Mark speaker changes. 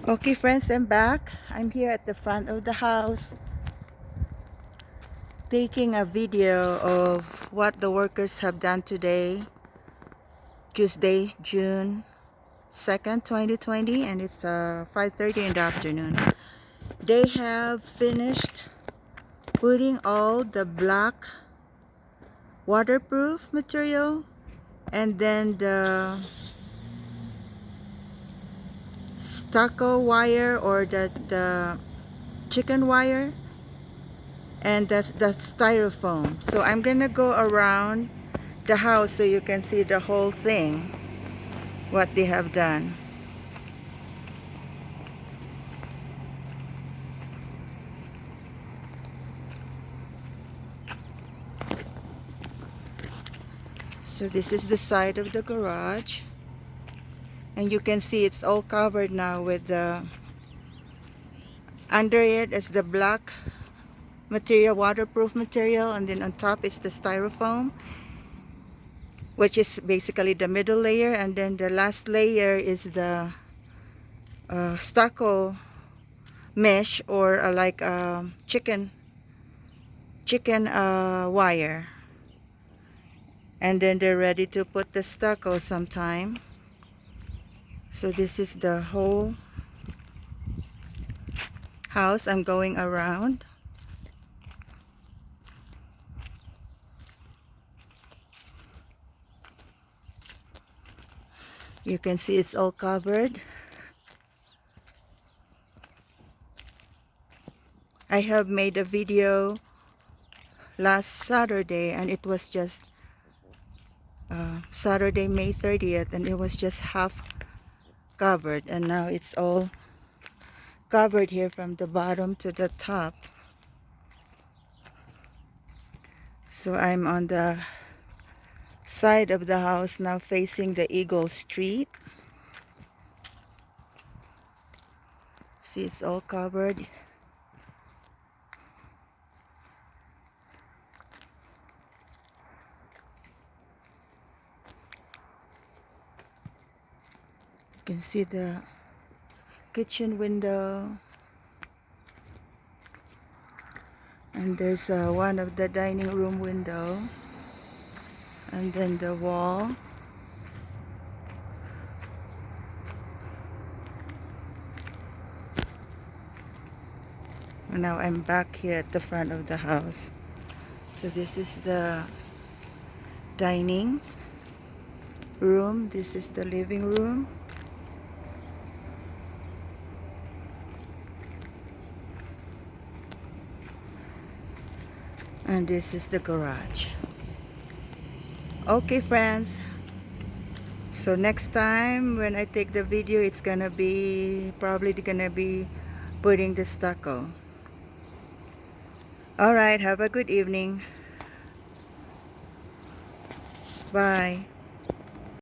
Speaker 1: Okay friends, I'm back. I'm here at the front of the house taking a video of what the workers have done today, Tuesday, June 2nd, 2020, and it's 5:30 in the afternoon. They have finished putting all the black waterproof material and then the stucco wire, or the chicken wire, and that's the styrofoam. So I'm gonna go around the house so you can see the whole thing, what they have done. So this is the side of the garage, and you can see it's all covered now with the, under it is the black material, waterproof material, and then on top is the styrofoam, which is basically the middle layer, and then the last layer is the stucco mesh, or like chicken wire, and then they're ready to put the stucco sometime. So this is the whole house. I'm going around. You can see it's all covered. I have made a video last Saturday, and it was just Saturday, May 30th, and it was just half covered, and now it's all covered here from the bottom to the top. So I'm on the side of the house now, facing the Eagle Street. See, it's all covered. You can see the kitchen window, and there's one of the dining room window, and then the wall. And now I'm back here at the front of the house. So this is the dining room, this is the living room, and this is the garage. Okay friends, so next time when I take the video, it's gonna be probably gonna be putting the stucco. All right, have a good evening. Bye.